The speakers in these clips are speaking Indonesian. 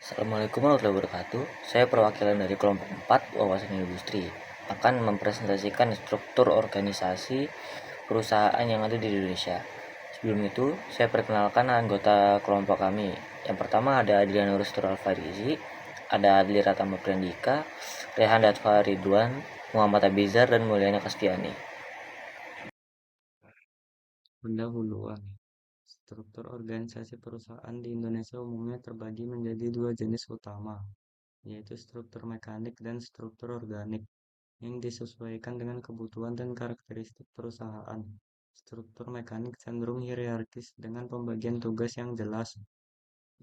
Assalamualaikum warahmatullahi wabarakatuh. Saya perwakilan dari kelompok 4 wawasan industri akan mempresentasikan struktur organisasi perusahaan yang ada di Indonesia. Sebelum itu, saya perkenalkan anggota kelompok kami. Yang pertama ada Adriana Rustur Alfarizi, ada Adli Ratama Prandika, Rehan Datfa Ridwan, Muhammad Abizar, dan Mulyana Kastiani. Pendahuluan. Struktur organisasi perusahaan di Indonesia umumnya terbagi menjadi dua jenis utama, yaitu struktur mekanik dan struktur organik, yang disesuaikan dengan kebutuhan dan karakteristik perusahaan. Struktur mekanik cenderung hierarkis dengan pembagian tugas yang jelas,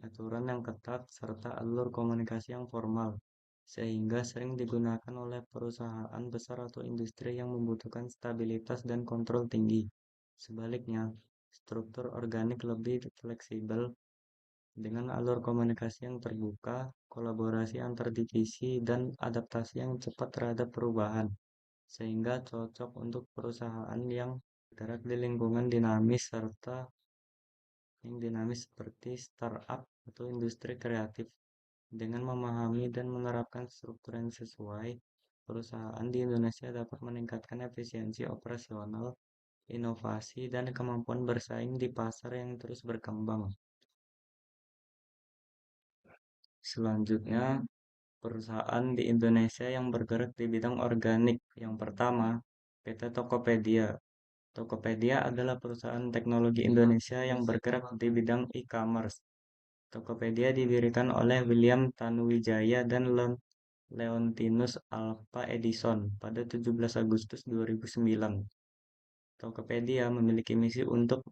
aturan yang ketat, serta alur komunikasi yang formal, sehingga sering digunakan oleh perusahaan besar atau industri yang membutuhkan stabilitas dan kontrol tinggi. Sebaliknya, struktur organik lebih fleksibel dengan alur komunikasi yang terbuka, kolaborasi antar divisi, dan adaptasi yang cepat terhadap perubahan, sehingga cocok untuk perusahaan yang bergerak di lingkungan dinamis serta yang dinamis seperti startup atau industri kreatif. Dengan memahami dan menerapkan struktur yang sesuai, perusahaan di Indonesia dapat meningkatkan efisiensi operasional, inovasi, dan kemampuan bersaing di pasar yang terus berkembang. Selanjutnya, perusahaan di Indonesia yang bergerak di bidang organik. Yang pertama, PT Tokopedia. Tokopedia adalah perusahaan teknologi Indonesia yang bergerak di bidang e-commerce. Tokopedia didirikan oleh William Tanuwijaya dan Leontinus Alva Edison pada 17 Agustus 2009. Tokopedia memiliki misi untuk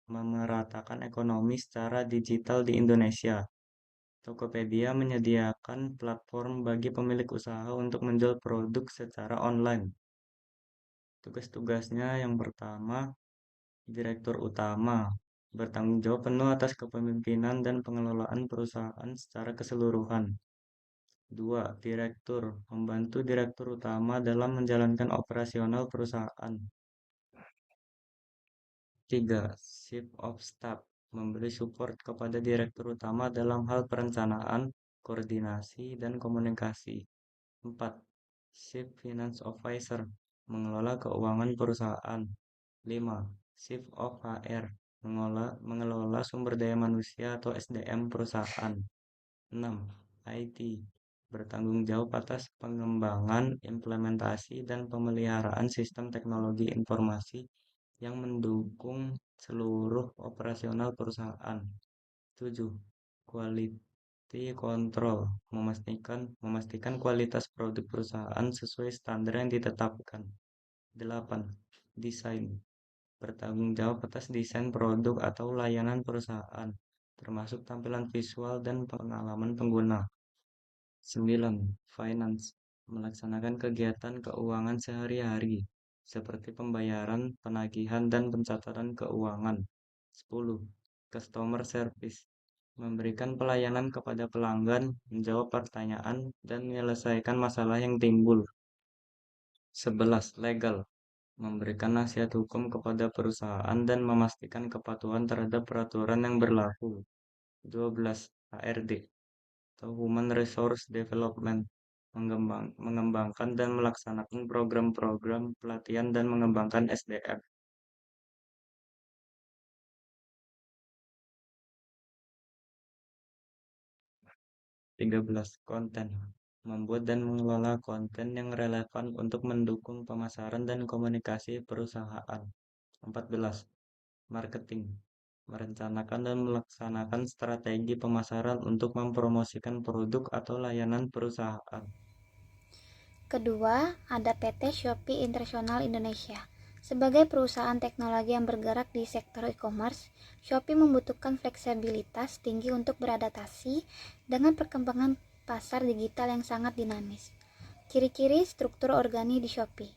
memeratakan ekonomi secara digital di Indonesia. Tokopedia menyediakan platform bagi pemilik usaha untuk menjual produk secara online. Tugas-tugasnya yang pertama, Direktur Utama bertanggung jawab penuh atas kepemimpinan dan pengelolaan perusahaan secara keseluruhan. 2. Direktur membantu Direktur Utama dalam menjalankan operasional perusahaan. 3. Chief of Staff memberi support kepada Direktur Utama dalam hal perencanaan, koordinasi, dan komunikasi. 4. Chief Finance Officer mengelola keuangan perusahaan. 5. Chief of HR mengelola sumber daya manusia atau SDM perusahaan. 6. IT bertanggung jawab atas pengembangan, implementasi, dan pemeliharaan sistem teknologi informasi yang mendukung seluruh operasional perusahaan. 7. Quality Control memastikan kualitas produk perusahaan sesuai standar yang ditetapkan. 8. Desain bertanggung jawab atas desain produk atau layanan perusahaan, termasuk tampilan visual dan pengalaman pengguna. 9. Finance melaksanakan kegiatan keuangan sehari-hari, seperti pembayaran, penagihan, dan pencatatan keuangan. 10. Customer Service memberikan pelayanan kepada pelanggan, menjawab pertanyaan, dan menyelesaikan masalah yang timbul. 11. Legal memberikan nasihat hukum kepada perusahaan dan memastikan kepatuhan terhadap peraturan yang berlaku. 12. HRD atau Human Resource Development mengembangkan dan melaksanakan program-program pelatihan dan mengembangkan SDM. 13. Konten membuat dan mengelola konten yang relevan untuk mendukung pemasaran dan komunikasi perusahaan. 14. Marketing merencanakan dan melaksanakan strategi pemasaran untuk mempromosikan produk atau layanan perusahaan. Kedua, ada PT Shopee International Indonesia. Sebagai perusahaan teknologi yang bergerak di sektor e-commerce, Shopee membutuhkan fleksibilitas tinggi untuk beradaptasi dengan perkembangan pasar digital yang sangat dinamis. Ciri-ciri struktur organik di Shopee.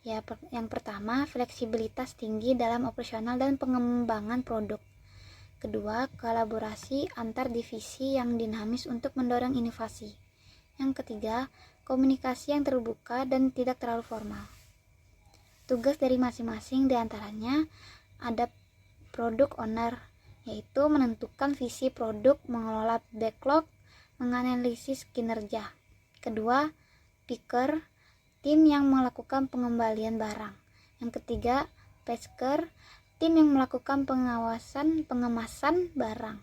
Yang pertama, fleksibilitas tinggi dalam operasional dan pengembangan produk. Kedua, kolaborasi antar divisi yang dinamis untuk mendorong inovasi. Yang ketiga, komunikasi yang terbuka dan tidak terlalu formal. Tugas dari masing-masing diantaranya ada product owner, yaitu menentukan visi produk, mengelola backlog, menganalisis kinerja. Kedua, picker, tim yang melakukan pengembalian barang. Yang ketiga, packer, tim yang melakukan pengemasan barang.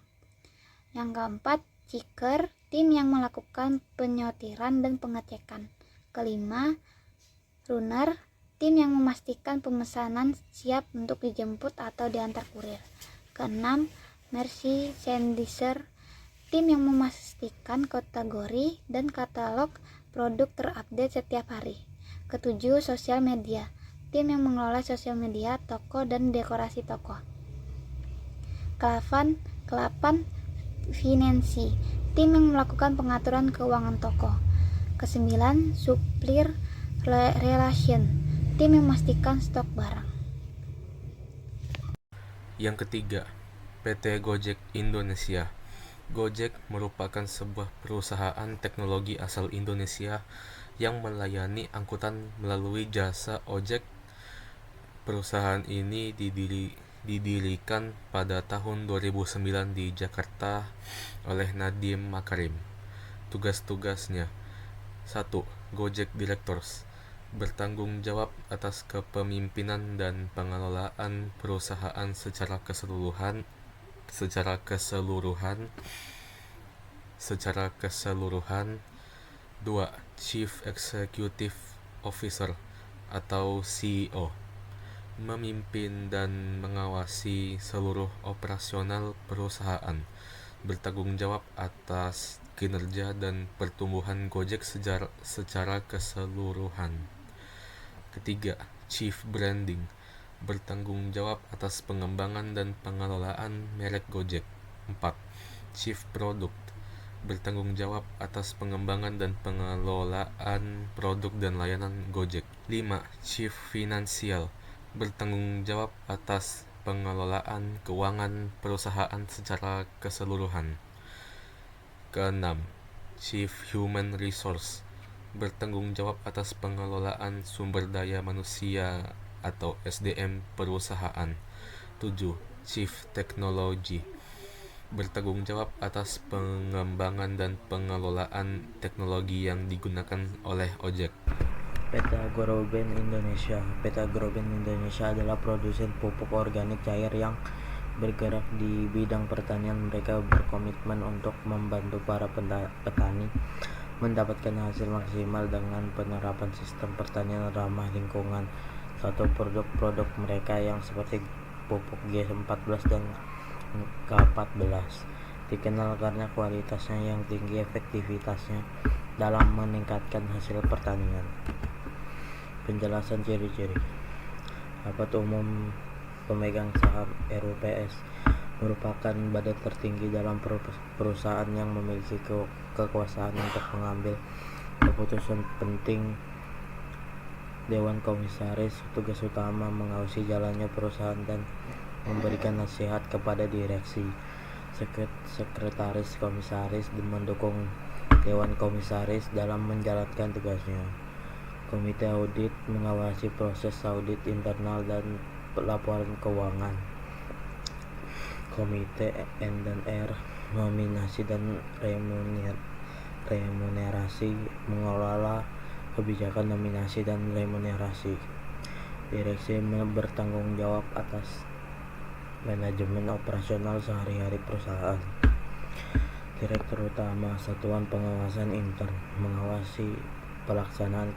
Yang keempat, checker, tim yang melakukan penyortiran dan pengecekan. Kelima, runner, tim yang memastikan pemesanan siap untuk dijemput atau diantar kurir. Keenam, merchandiser, tim yang memastikan kategori dan katalog produk terupdate setiap hari. Ketujuh, sosial media, tim yang mengelola sosial media, toko, dan dekorasi toko. Kelapan, finansi, tim yang melakukan pengaturan keuangan toko. Kesembilan, supplier relation, tim yang memastikan stok barang. Yang ketiga, PT Gojek Indonesia. Gojek merupakan sebuah perusahaan teknologi asal Indonesia yang melayani angkutan melalui jasa ojek. Perusahaan ini didirikan pada tahun 2009 di Jakarta oleh Nadiem Makarim. Tugas-tugasnya: 1. Gojek Directors, bertanggung jawab atas kepemimpinan dan pengelolaan perusahaan secara keseluruhan. 2. Chief Executive Officer atau CEO, memimpin dan mengawasi seluruh operasional perusahaan, bertanggung jawab atas kinerja dan pertumbuhan Gojek secara keseluruhan. Ketiga, Chief Branding, bertanggung jawab atas pengembangan dan pengelolaan merek Gojek. 4. Chief Product, bertanggung jawab atas pengembangan dan pengelolaan produk dan layanan Gojek. 5. Chief Financial, bertanggung jawab atas pengelolaan keuangan perusahaan secara keseluruhan. Keenam, Chief Human Resource, bertanggung jawab atas pengelolaan sumber daya manusia atau SDM perusahaan. 7. Chief Technology, bertanggung jawab atas pengembangan dan pengelolaan teknologi yang digunakan oleh ojek. PT Agroben Indonesia. PT Agroben Indonesia adalah produsen pupuk organik cair yang bergerak di bidang pertanian. Mereka berkomitmen untuk membantu para petani mendapatkan hasil maksimal dengan penerapan sistem pertanian ramah lingkungan. Satu produk-produk mereka yang seperti pupuk G14 dan K14 dikenal karena kualitasnya yang tinggi, efektivitasnya dalam meningkatkan hasil pertanian. Penjelasan ciri-ciri. Rapat umum pemegang saham RUPS merupakan badan tertinggi dalam perusahaan yang memiliki kekuasaan untuk mengambil keputusan penting. Dewan Komisaris tugas utama mengawasi jalannya perusahaan dan memberikan nasihat kepada direksi. Sekretaris Komisaris mendukung Dewan Komisaris dalam menjalankan tugasnya. Komite Audit mengawasi proses audit internal dan laporan keuangan. Komite N&R nominasi dan remunerasi mengelola kebijakan nominasi dan remunerasi. Direksi bertanggung jawab atas manajemen operasional sehari-hari perusahaan. Direktur Utama Satuan Pengawasan Intern mengawasi pelaksanaan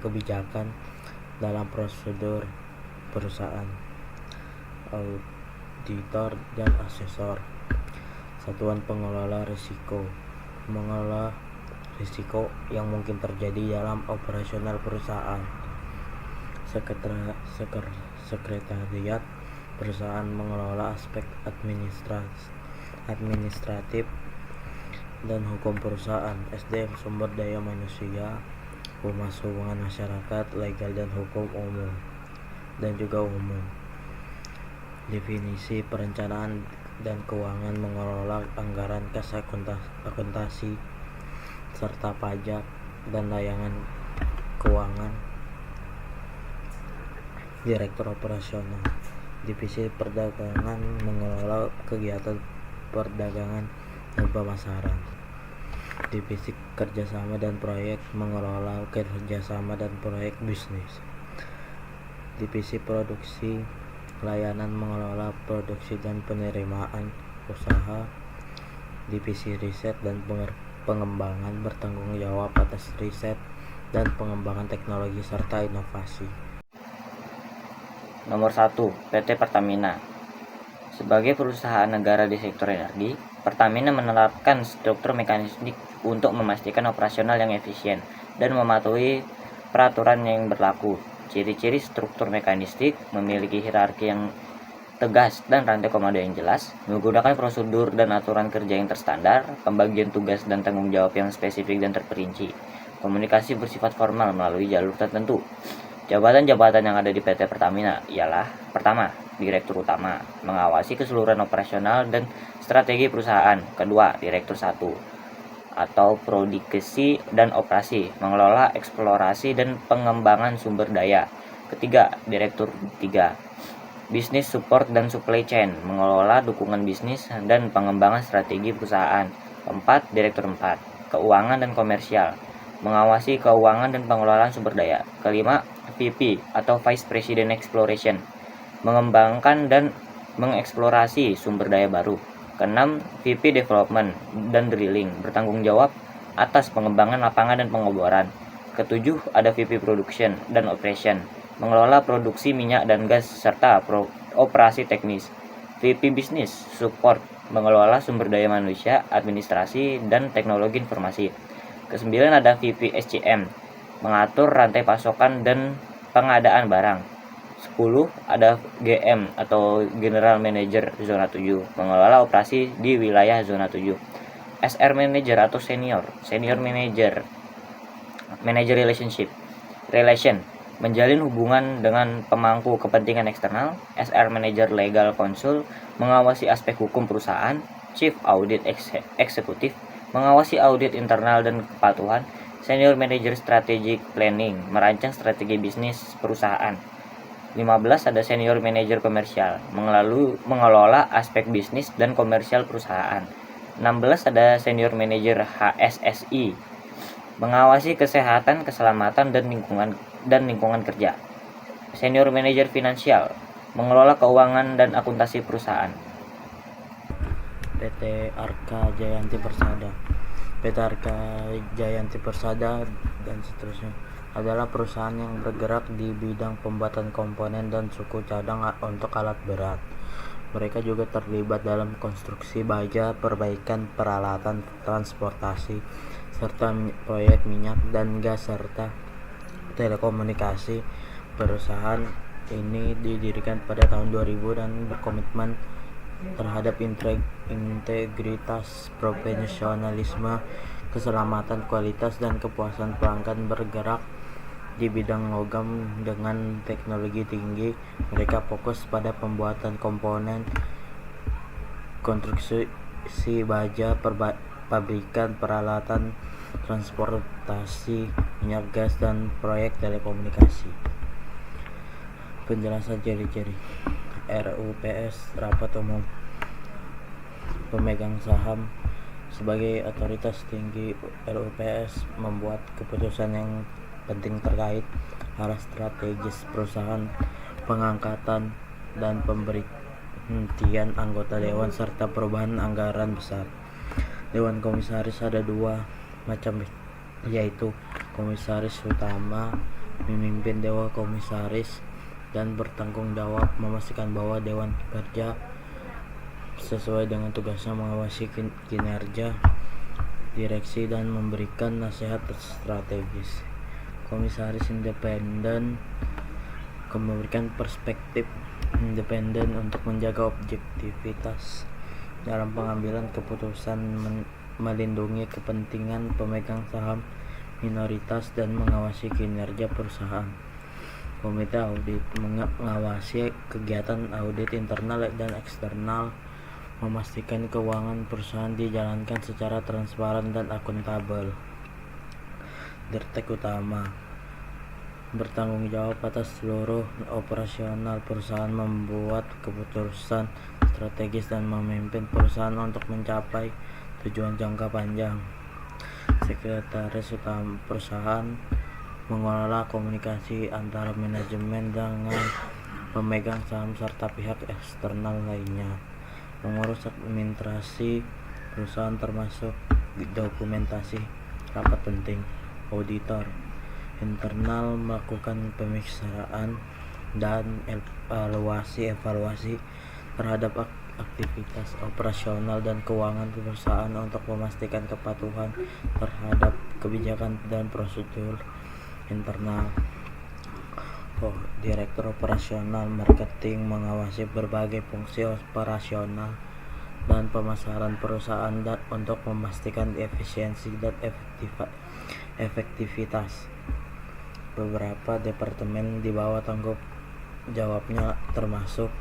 kebijakan dalam prosedur perusahaan. Auditor dan asesor. Satuan Pengelola Risiko mengelola risiko yang mungkin terjadi dalam operasional perusahaan. Sekretariat perusahaan mengelola aspek administratif dan hukum perusahaan, SDM sumber daya manusia, humas hubungan masyarakat, legal dan hukum umum dan juga umum. Definisi perencanaan dan keuangan mengelola anggaran, kas akuntansi serta pajak dan layanan keuangan. Direktur Operasional Divisi Perdagangan mengelola kegiatan perdagangan dan pemasaran. Divisi kerjasama dan proyek mengelola kerjasama dan proyek bisnis. Divisi produksi layanan mengelola produksi dan penerimaan usaha. Divisi riset dan pengembangan bertanggung jawab atas riset dan pengembangan teknologi serta inovasi. Nomor 1. PT Pertamina. Sebagai perusahaan negara di sektor energi, Pertamina menerapkan struktur mekanistik untuk memastikan operasional yang efisien dan mematuhi peraturan yang berlaku. Ciri-ciri struktur mekanistik memiliki hierarki yang tegas dan rantai komando yang jelas, menggunakan prosedur dan aturan kerja yang terstandar, pembagian tugas dan tanggung jawab yang spesifik dan terperinci, komunikasi bersifat formal melalui jalur tertentu. Jabatan-jabatan yang ada di PT Pertamina ialah: pertama, Direktur Utama, mengawasi keseluruhan operasional dan strategi perusahaan. Kedua, Direktur 1 atau Prodikesi dan Operasi, mengelola eksplorasi dan pengembangan sumber daya. Ketiga, Direktur 3, Bisnis Support dan Supply Chain, mengelola dukungan bisnis dan pengembangan strategi perusahaan. Keempat, Direktur 4, Keuangan dan Komersial, mengawasi keuangan dan pengelolaan sumber daya. Kelima, VP atau Vice President Exploration, mengembangkan dan mengeksplorasi sumber daya baru. Keenam, VP Development dan Drilling, bertanggung jawab atas pengembangan lapangan dan pengeboran. Ketujuh, ada VP Production dan Operation, mengelola produksi minyak dan gas serta operasi teknis. VP Business Support, mengelola sumber daya manusia, administrasi, dan teknologi informasi. Kesembilan, ada VP SCM, mengatur rantai pasokan dan pengadaan barang. 10, ada GM atau General Manager Zona 7, mengelola operasi di wilayah Zona 7. SR Manager atau Senior Manager Relation, menjalin hubungan dengan pemangku kepentingan eksternal. SR Manager Legal Counsel, mengawasi aspek hukum perusahaan. Chief Audit Eksekutif, mengawasi audit internal dan kepatuhan. Senior Manager Strategic Planning, merancang strategi bisnis perusahaan. 15, ada Senior Manager Komersial, mengelola aspek bisnis dan komersial perusahaan. 16, ada Senior Manager HSSI, mengawasi kesehatan, keselamatan, dan lingkungan kerja. Senior Manager Finansial, mengelola keuangan dan akuntansi perusahaan. PT Arka Jayanti Persada. PT Arka Jayanti Persada dan seterusnya adalah perusahaan yang bergerak di bidang pembuatan komponen dan suku cadang untuk alat berat. Mereka juga terlibat dalam konstruksi baja, perbaikan peralatan transportasi, serta proyek minyak dan gas serta telekomunikasi. Perusahaan ini didirikan pada tahun 2000 dan berkomitmen terhadap integritas, profesionalisme, keselamatan, kualitas, dan kepuasan pelanggan. Bergerak di bidang logam dengan teknologi tinggi. Mereka fokus pada pembuatan komponen, konstruksi baja, pabrikan, peralatan transportasi minyak gas, dan proyek telekomunikasi. Penjelasan ciri-ciri RUPS, Rapat Umum Pemegang Saham. Sebagai otoritas tinggi, RUPS membuat keputusan yang penting terkait arah strategis perusahaan, pengangkatan dan pemberhentian anggota dewan, serta perubahan anggaran besar. Dewan komisaris ada dua macam, yaitu komisaris utama, memimpin dewan komisaris dan bertanggung jawab memastikan bahwa dewan bekerja sesuai dengan tugasnya, mengawasi kinerja direksi dan memberikan nasihat strategis. Komisaris independen memberikan perspektif independen untuk menjaga objektivitas dalam pengambilan keputusan, melindungi kepentingan pemegang saham minoritas, dan mengawasi kinerja perusahaan. Komite audit mengawasi kegiatan audit internal dan eksternal, memastikan keuangan perusahaan dijalankan secara transparan dan akuntabel. Direktur Utama bertanggung jawab atas seluruh operasional perusahaan, membuat keputusan strategis dan memimpin perusahaan untuk mencapai Tujuan jangka panjang. Sekretaris Utama Perusahaan mengelola komunikasi antara manajemen dengan pemegang saham serta pihak eksternal lainnya, mengurus administrasi perusahaan termasuk dokumentasi rapat penting. Auditor internal melakukan pemeriksaan dan evaluasi terhadap aktivitas operasional dan keuangan perusahaan untuk memastikan kepatuhan terhadap kebijakan dan prosedur internal. Direktur operasional marketing mengawasi berbagai fungsi operasional dan pemasaran perusahaan untuk memastikan efisiensi dan efektivitas. Beberapa departemen di bawah tanggung jawabnya termasuk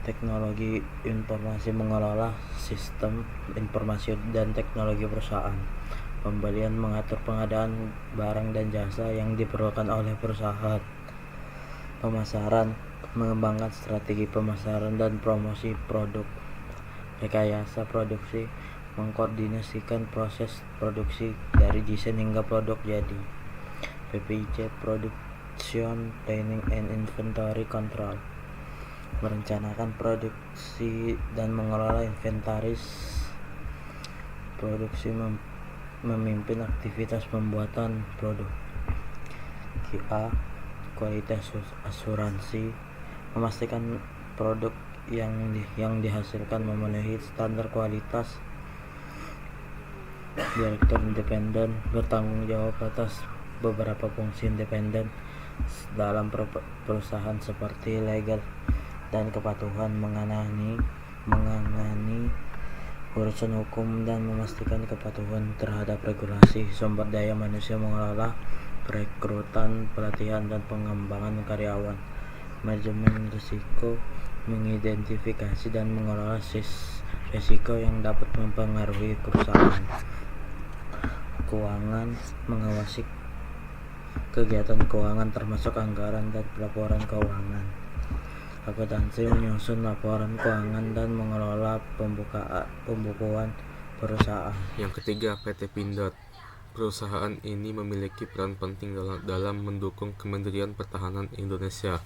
teknologi informasi, mengelola sistem informasi dan teknologi perusahaan, pembelian, mengatur pengadaan barang dan jasa yang diperlukan oleh perusahaan, pemasaran, mengembangkan strategi pemasaran dan promosi produk, rekayasa produksi, mengkoordinasikan proses produksi dari desain hingga produk jadi, PPIC, Production Planning and Inventory Control, merencanakan produksi dan mengelola inventaris produksi, memimpin aktivitas pembuatan produk, QA, kualitas asuransi, memastikan produk yang dihasilkan memenuhi standar kualitas. Direktur independen bertanggung jawab atas beberapa fungsi independen dalam perusahaan seperti legal dan kepatuhan, mengangani urusan hukum dan memastikan kepatuhan terhadap regulasi. Sumber daya manusia mengelola perekrutan, pelatihan, dan pengembangan karyawan. Manajemen risiko mengidentifikasi dan mengelola risiko yang dapat mempengaruhi perusahaan. Keuangan mengawasi kegiatan keuangan termasuk anggaran dan laporan keuangan. Akuntansi menyusun laporan keuangan dan mengelola pembukuan perusahaan. Yang ketiga, PT Pindad. Perusahaan ini memiliki peran penting dalam mendukung Kementerian Pertahanan Indonesia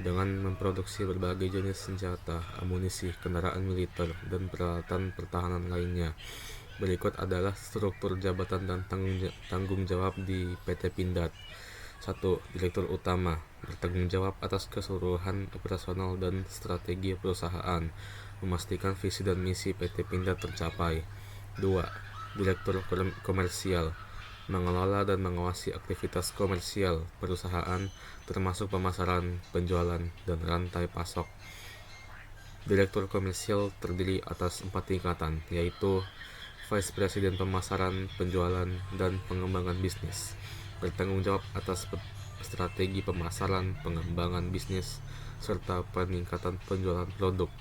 dengan memproduksi berbagai jenis senjata, amunisi, kendaraan militer, dan peralatan pertahanan lainnya. Berikut adalah struktur jabatan dan tanggung jawab di PT Pindad. 1. Direktur Utama bertanggung jawab atas keseluruhan operasional dan strategi perusahaan, memastikan visi dan misi PT Pindad tercapai. 2. Direktur Komersial mengelola dan mengawasi aktivitas komersial perusahaan termasuk pemasaran, penjualan, dan rantai pasok. Direktur Komersial terdiri atas 4 tingkatan, yaitu Vice President Pemasaran, Penjualan, dan Pengembangan Bisnis. Bertanggung jawab atas strategi pemasaran, pengembangan bisnis, serta peningkatan penjualan produk.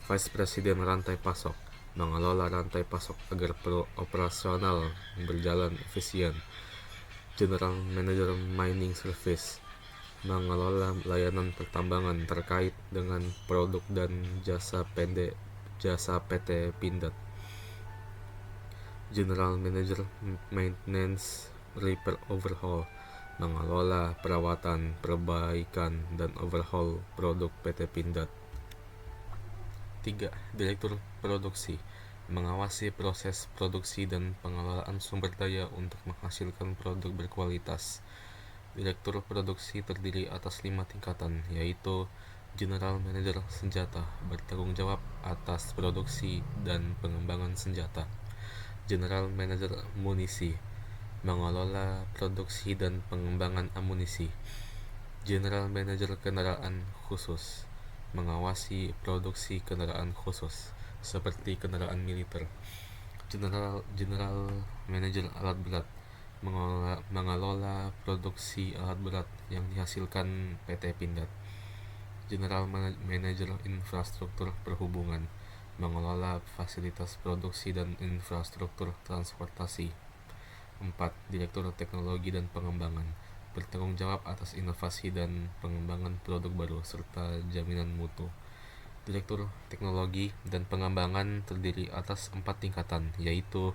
Vice President Rantai Pasok mengelola rantai pasok agar operasional berjalan efisien. General Manager Mining Service mengelola layanan pertambangan terkait dengan produk dan jasa PT Pindad. General Manager Maintenance Repair Overhaul mengelola perawatan, perbaikan, dan overhaul produk PT Pindad. 3. Direktur Produksi mengawasi proses produksi dan pengelolaan sumber daya untuk menghasilkan produk berkualitas. Direktur Produksi terdiri atas 5 tingkatan, yaitu General Manager Senjata bertanggung jawab atas produksi dan pengembangan senjata. General Manager Munisi mengelola produksi dan pengembangan amunisi. General Manager Kendaraan Khusus mengawasi produksi kendaraan khusus seperti kendaraan militer. General Manager Alat Berat mengelola produksi alat berat yang dihasilkan PT Pindad. General Manager Infrastruktur Perhubungan mengelola fasilitas produksi dan infrastruktur transportasi. 4. Direktur Teknologi dan Pengembangan bertanggung jawab atas inovasi dan pengembangan produk baru serta jaminan mutu. Direktur Teknologi dan Pengembangan terdiri atas 4 tingkatan, yaitu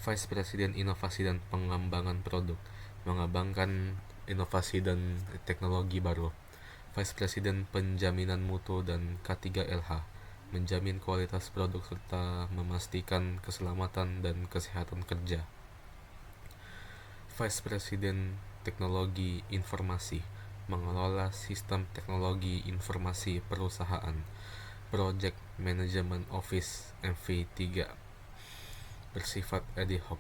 Vice President Inovasi dan Pengembangan Produk, mengembangkan inovasi dan teknologi baru. Vice President Penjaminan Mutu dan K3LH, menjamin kualitas produk serta memastikan keselamatan dan kesehatan kerja. Vice President Teknologi Informasi, mengelola sistem teknologi informasi perusahaan. Project Management Office MV3, bersifat ad hoc,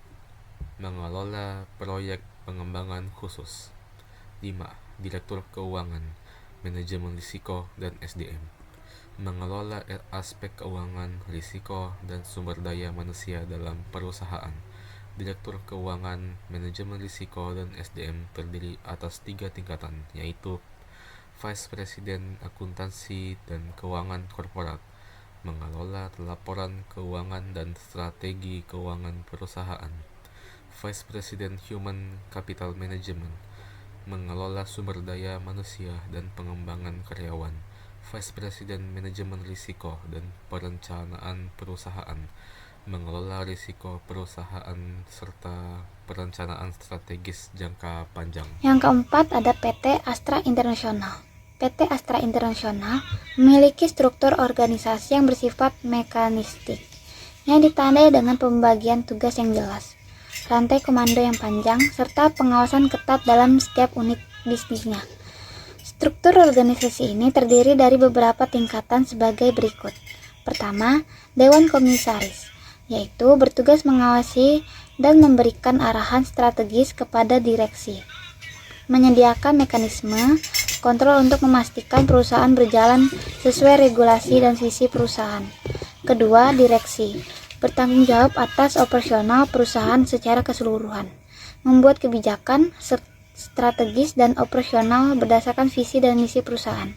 mengelola proyek pengembangan khusus. 5. Direktur Keuangan, Manajemen Risiko dan SDM, mengelola aspek keuangan, risiko, dan sumber daya manusia dalam perusahaan. Direktur Keuangan, Manajemen Risiko, dan SDM terdiri atas 3 tingkatan, yaitu Vice President Akuntansi dan Keuangan Korporat, mengelola laporan keuangan dan strategi keuangan perusahaan. Vice President Human Capital Management, mengelola sumber daya manusia dan pengembangan karyawan. Vice President Manajemen Risiko dan Perencanaan Perusahaan, mengelola risiko perusahaan serta perencanaan strategis jangka panjang. Yang keempat ada PT Astra International. PT Astra International memiliki struktur organisasi yang bersifat mekanistik, yang ditandai dengan pembagian tugas yang jelas, rantai komando yang panjang, serta pengawasan ketat dalam setiap unit bisnisnya. Struktur organisasi ini terdiri dari beberapa tingkatan sebagai berikut. Pertama, Dewan Komisaris, yaitu bertugas mengawasi dan memberikan arahan strategis kepada direksi, menyediakan mekanisme kontrol untuk memastikan perusahaan berjalan sesuai regulasi dan visi perusahaan. Kedua, direksi, bertanggung jawab atas operasional perusahaan secara keseluruhan, membuat kebijakan strategis dan operasional berdasarkan visi dan misi perusahaan.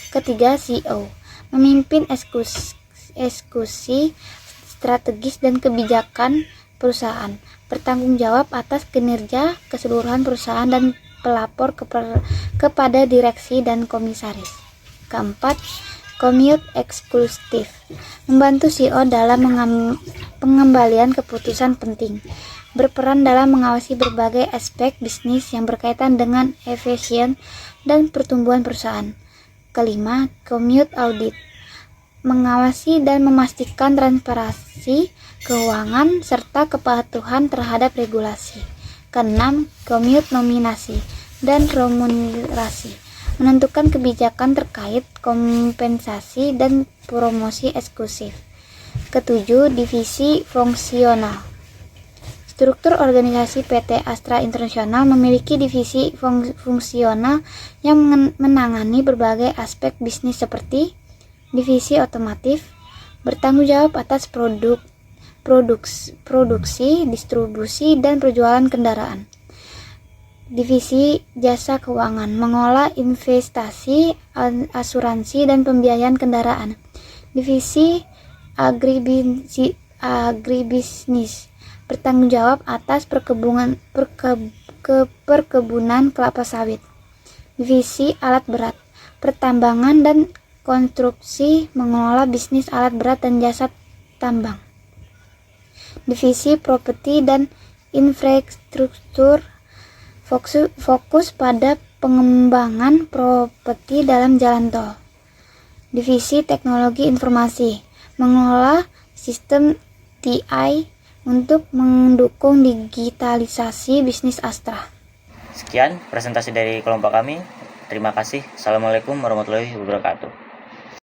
Ketiga, CEO, memimpin eksekusi strategis dan kebijakan perusahaan, bertanggung jawab atas kinerja keseluruhan perusahaan dan pelapor kepada direksi dan komisaris. Keempat, Commute Eksekutif, membantu CEO dalam pengembalian keputusan penting, berperan dalam mengawasi berbagai aspek bisnis yang berkaitan dengan efisien dan pertumbuhan perusahaan. Kelima, Commute Audit, mengawasi dan memastikan transparansi keuangan serta kepatuhan terhadap regulasi. Keenam, Commute Nominasi dan Remunerasi, menentukan kebijakan terkait kompensasi dan promosi eksklusif. Ketujuh, Divisi Fungsional. Struktur organisasi PT Astra International memiliki divisi fungsional yang menangani berbagai aspek bisnis seperti divisi otomotif, bertanggung jawab atas produksi, distribusi, dan penjualan kendaraan. Divisi Jasa Keuangan, mengolah investasi, asuransi, dan pembiayaan kendaraan. Divisi Agribisnis, bertanggung jawab atas perkebunan kelapa sawit. Divisi Alat Berat, pertambangan dan konstruksi, mengelola bisnis alat berat dan jasa tambang. Divisi Properti dan Infrastruktur, fokus pada pengembangan properti dalam jalan tol. Divisi Teknologi Informasi, mengelola sistem TI untuk mendukung digitalisasi bisnis Astra. Sekian presentasi dari kelompok kami. Terima kasih. Assalamualaikum warahmatullahi wabarakatuh.